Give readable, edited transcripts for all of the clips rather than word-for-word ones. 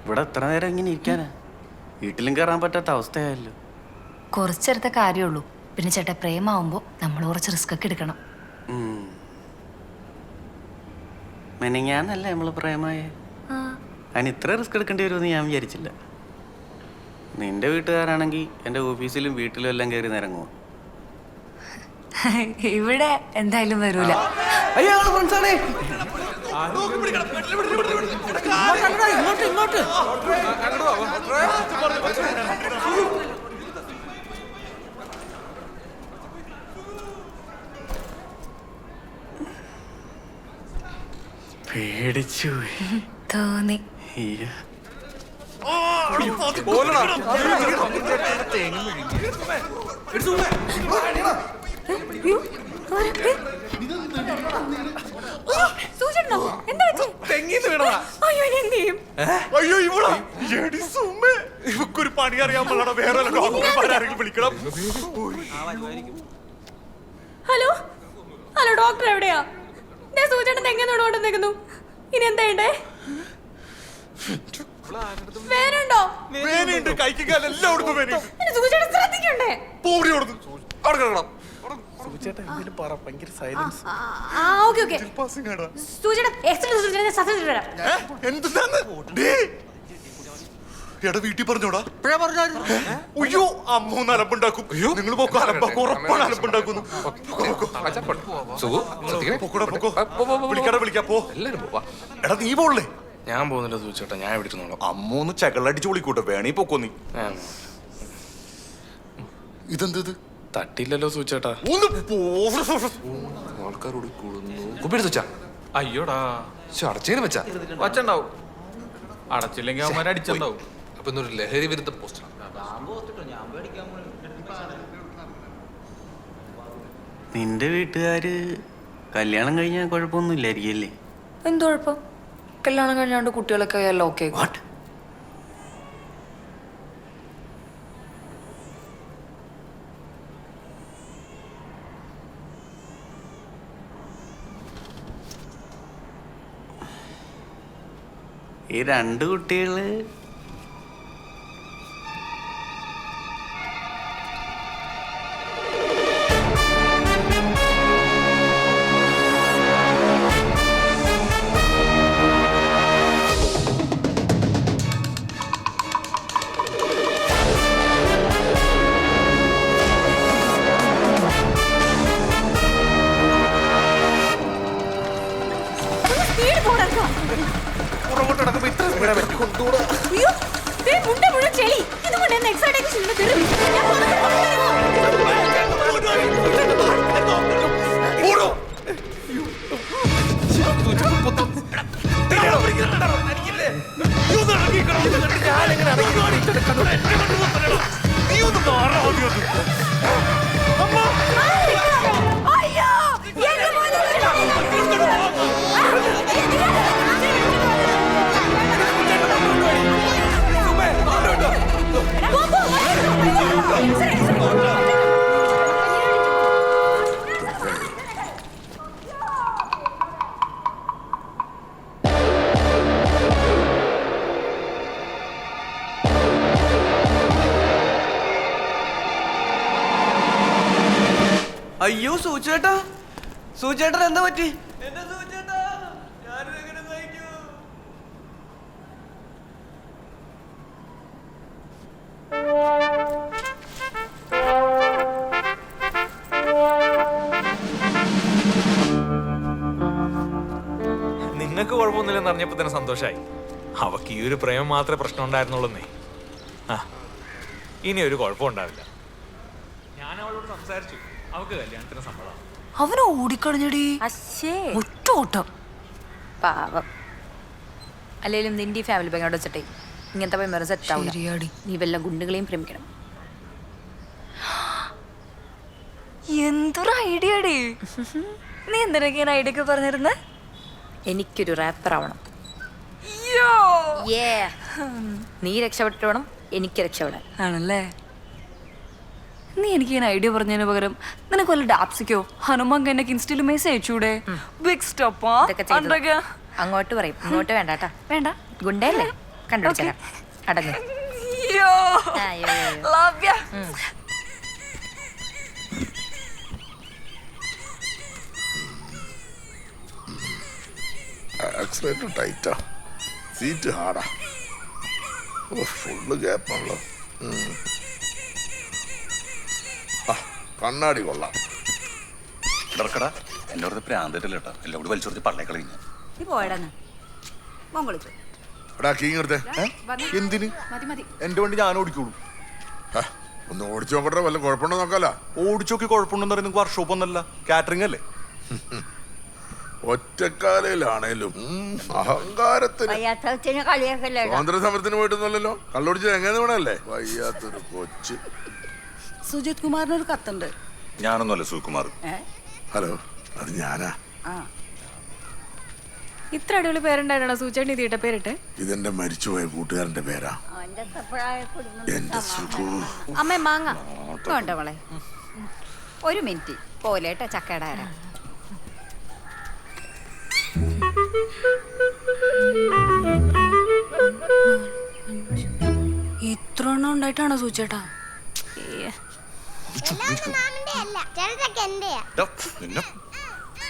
ഇവിടെ എത്ര നേരം ഇങ്ങനെ ഇരിക്കാനാ? വീട്ടിലും കയറാൻ പറ്റാത്ത അവസ്ഥയായല്ലോ. കുറച്ചേരത്തെ കാര്യമുള്ളൂ. പിന്നെ ചേട്ടാ, പ്രേമാവുമ്പോ നമ്മൾ കുറച്ച് റിസ്ക് ഒക്കെ എടുക്കണം. മെനങ്ങാന്നല്ലേ നമ്മള് പ്രേമായ. അതിന് ഇത്ര റിസ്ക് എടുക്കേണ്ടി വരുമെന്ന് ഞാൻ വിചാരിച്ചില്ല. നിന്റെ വീട്ടുകാരാണെങ്കിൽ എൻ്റെ ഓഫീസിലും വീട്ടിലും എല്ലാം കയറി നിരങ്ങുമോ? ഇവിടെ എന്തായാലും വരൂല. പേടിച്ചു തോന്നി. ഇവക്കൊരു പണി അറിയാൻ വേറെ വിളിക്കണം. ഹലോ ഹലോ, ഡോക്ടർ എവിടെയാ? ഞാൻ സൂചേട്ടൻ എങ്ങനെ ഇനി എന്താ? വേനുണ്ടോ? സൂചേട്ടൻ ശ്രദ്ധിക്കണ്ടേ? വീട്ടിൽ പറഞ്ഞോടാ. അയ്യോ, അമ്മൂന്ന് അലമ്പുണ്ടാക്കും. നിങ്ങൾ പോക്കോ, അലമ്പാക്കും, ഉറപ്പാണ് അലമ്പുണ്ടാക്കുന്നു. വിളിക്കാ പോ. എടാ നീ പോളേ. ഞാൻ പോകുന്നില്ല സൂചേട്ടാ, ഞാൻ വിളിക്കുന്നോളാം. അമ്മൂന്ന് ചകളടിച്ച് വിളിക്കൂട്ടെ, വേണേ പോക്കോ നീ. ഇതെന്തത്? തട്ടില്ലല്ലോ സൂചേട്ടാ. ആൾക്കാരോട് കുപ്പിയെടുത്ത് വെച്ചാ. അയ്യോടാ, അടച്ചേന് വെച്ചാ വച്ചുണ്ടാവും. അടച്ചില്ലെങ്കിൽ അവന്മാരെ അടിച്ചിട്ടുണ്ടാവും. അപ്പൊ ഇന്നൊരു ലഹരി വിരുദ്ധ പോസ്റ്റർ. നിന്റെ വീട്ടുകാര് കല്യാണം കഴിഞ്ഞാൽ കുഴപ്പമൊന്നും ഇല്ലായിരിക്കല്ലേ? എന്ത് കുഴപ്പം? കല്യാണം കഴിഞ്ഞാണ്ട് കുട്ടികളൊക്കെ ആയാലും ഓക്കെ. ഈ രണ്ട് കുട്ടികള് അയ്യോ സൂചേട്ടാ, സൂചേട്ടൻ എന്താ പറ്റി? നിങ്ങക്ക് കുഴപ്പമൊന്നുമില്ലെന്ന് അറിഞ്ഞപ്പോ തന്നെ സന്തോഷായി. അവക്ക് ഈ ഒരു പ്രേമം മാത്രമേ പ്രശ്നം ഉണ്ടായിരുന്നുള്ളൂന്നേ. ഇനി ഒരു കുഴപ്പം ഉണ്ടാവില്ല. ഞാൻ അവളോട് സംസാരിച്ചു. അവക്ക് കല്യാണത്തിന് സമ്മതം. അവന് ഓടിക്കളഞ്ഞടി. ഒറ്റ ഓട്ടം. പാവം. അല്ലെങ്കിലും നിന്റെ ഫാമിലി ബാങ്കോട് വെച്ചിട്ടേ ഇങ്ങനത്തെ പോയി സെറ്റ് ആവും. നീ വല്ല ഗുണ്ടുകളെയും പ്രേമിക്കണം. എന്തൊരു ഐഡിയ ഡി. നീ എന്തിനൊക്കെ ഐഡിയ ഒക്കെ പറഞ്ഞിരുന്നേ? എനിക്കൊരു റാപ്പർ ആവണം. നീ രക്ഷപ്പെട്ടിട്ട് വേണം എനിക്ക് രക്ഷപ്പെടാൻ. ആണല്ലേ? നീ എനിക്ക് ഇങ്ങനെ ഐഡിയ പറഞ്ഞതിന് പകരം നിനക്ക് വല്ല ഡാപ്സിക്കോ ഹനുമാൻ എനിക്ക് ഇൻസ്റ്റയിൽ മെസ്സേജ് അയച്ചൂടെ? ബിഗ് സ്റ്റോപ്പാ. അങ്ങോട്ട് പറയും, ഇങ്ങോട്ട് വേണ്ടാട്ടാ. വേണ്ട, ഗുണ്ടല്ലേ? കണ്ടുപിടിച്ചാ അടങ്ങ്. അയ്യോ love ya. ആക്സിലേറ്റർ ടൈറ്റാ, സീറ്റ് ഹാർഡാ, ഫുള്ള് ഗ്യാപ്പാണല്ലോ. കണ്ണാടി കൊള്ളാം. ഇടക്കടാ എന്റെ അടുത്ത് പ്രാന്തിട്ടില്ല കേട്ടോ, എല്ലാം കൂടി വലിച്ചു കൊടുത്ത് പള്ളേ കളഞ്ഞു. നീ പോയടന്ന് മോൻ വിളിച്ചു. എടാ കീങ് എടുത്തേ. എന്തിന്? എന്റെ വണ്ടി ഞാൻ ഓടിക്കോളൂ. ഒന്ന് ഓടിച്ചു നോക്കട്ടെ, വല്ല കുഴപ്പമുണ്ടോ നോക്കാലോ. ഓടിച്ചോക്കി കുഴപ്പമുണ്ടെന്ന് പറയുന്നത് നിങ്ങൾക്ക് വർക്ക്ഷോപ്പ് ഒന്നല്ല, കാറ്ററിംഗ് അല്ലേ? ഒറ്റക്കാലയിലാണേലും അഹങ്കാരത്തിന് സ്വാതന്ത്ര്യ സമരത്തിന് പോയിട്ടൊന്നുമല്ലല്ലോ. കള്ളുടിച്ച് എങ്ങനെ വേണല്ലേ വയ്യാത്തൊരു കൊച്ച്. സുജിത് കുമാറിനൊരു കത്തുണ്ട്. ഞാനൊന്നുമല്ല സുകുമാർ. ഹലോ, അത് ഞാനാ. ഇത്ര അടിപൊളി പേരുണ്ടായിരുന്നോ സൂചേട്ടൻ ഇത് ഇട്ട പേരിട്ട്? ഇതെന്റെ മരിച്ചുപോയ കൂട്ടുകാരന്റെ പേരാ, എന്റെ സുഖു. അമ്മ മാങ്ങ വേണ്ടവളെ, ഒരു മിനിറ്റ് പോലേട്ട ചക്കയുടെ ആരാ. ഇത്ര എണ്ണം ഉണ്ടായിട്ടാണോ സൂചേട്ടാ?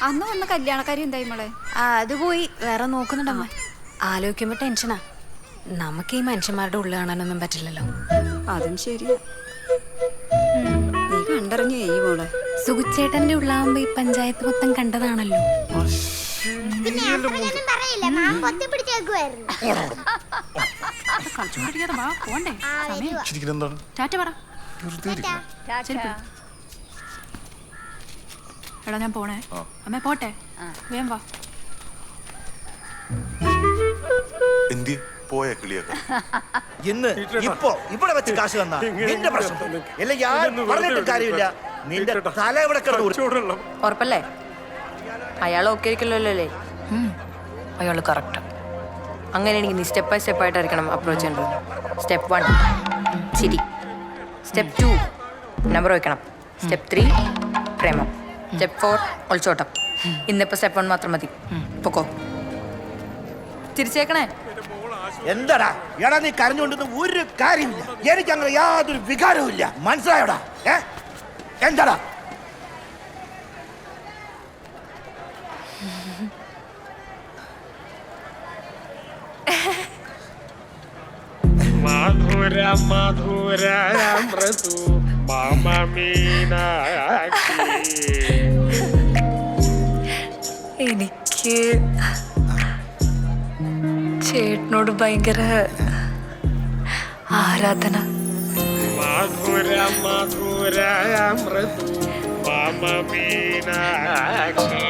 അന്ന് വന്ന കല്യാണക്കാരി എന്തായി മോളെ? അത് പോയി വേറെ നോക്കുന്നുണ്ടമ്മ. ആലോചിക്കുമ്പോ ടെൻഷനാ. നമുക്ക് ഈ മനുഷ്യന്മാരുടെ ഉള്ളിൽ കാണാനൊന്നും പറ്റില്ലല്ലോ. അതും ശരിയാ. നീ കണ്ടറിഞ്ഞു ഈ മോളെ. സുഖുച്ചേട്ടന്റെ ഉള്ളാവുമ്പോ ഈ പഞ്ചായത്ത് മൊത്തം കണ്ടതാണല്ലോ. എടാ ഞാൻ പോണേ. അമ്മ പോട്ടെ, വേം വാ. എന്തി പോയ കിളിയൊക്കെ ഇന്ന് ഇപ്പോ ഇവിടെ വെച്ച് കാശ് തന്നാ നിന്റെ പ്രശ്നം. അല്ലെങ്കിൽ ഞാൻ പറഞ്ഞിട്ട് കാര്യമില്ല, നിന്റെ തല ഇവിടെ കിടന്നു. ഉറപ്പല്ലേ? അയാൾ ഓക്കെ ആയിരിക്കല്ലോ അല്ലേ? അയാൾ കറക്റ്റ്. അങ്ങനെയാണെങ്കിൽ നീ സ്റ്റെപ്പ് ബൈ സ്റ്റെപ്പ് ആയിട്ടായിരിക്കണം അപ്രോച്ച് ചെയ്യേണ്ടത്. സ്റ്റെപ്പ് 1 ചിരി, സ്റ്റെപ്പ് 2 നമ്പർ വയ്ക്കണം, സ്റ്റെപ്പ് 3 പ്രേമം, സ്റ്റെപ്പ് 4 ഒളിച്ചോട്ടം. ഇന്നിപ്പോ സ്റ്റെപ്പ് 1 മാത്രം മതി. പൊക്കോ, തിരിച്ചേക്കണേ. എന്താടാ എടാ, നീ കരഞ്ഞുകൊണ്ടൊന്നും ഒരു കാര്യമില്ല. എനിക്ക് അങ്ങനെ യാതൊരു വികാരവും ഇല്ല, മനസ്സിലായോടാ? എന്താടാ മധുര മധുര മൃദു മമ മീനാക്ഷി. എനിക്ക് ചേട്ടനോട് ഭയങ്കര ആരാധന. മധുര മധുര മൃദു മമ മീനാക്ഷി.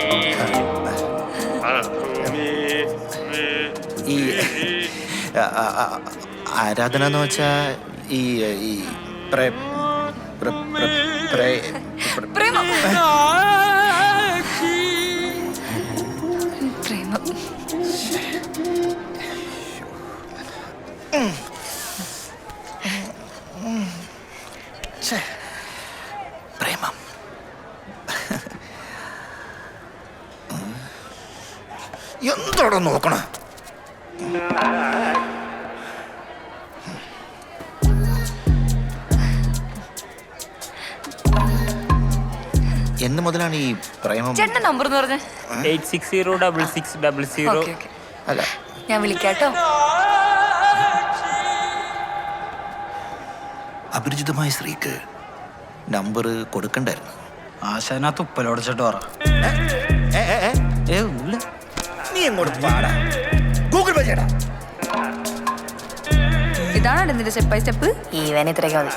ഈ ആരാധന എന്ന് വെച്ചാ ഈ പ്രേമം. പ്രേമം. പ്രേമം. എന്തോടെ നോക്കണ? എന്ന് മുതലാണ് ഈ പ്രേമം? ചേട്ടന്റെ നമ്പർ എന്ന് പറഞ്ഞേ? 860660. അല്ല, ഞാൻ വിളിക്കാട്ടോ. അപരിചിതമായ സ്ത്രീക്ക് നമ്പർ കൊടുക്കണ്ടായിരുന്നു. ആശാനകത്ത് ഉപ്പലോടച്ചിട്ട് പറ. നീ എങ്ങോട്ട് പാടാ? ഗൂഗിൾ പേ ചെയ്യടാ. ഇതാണ് നിന്റെ സ്റ്റെപ്പ് ബൈ സ്റ്റെപ്പ്. ഈവൻ ഇത്രയൊക്കെ മതി.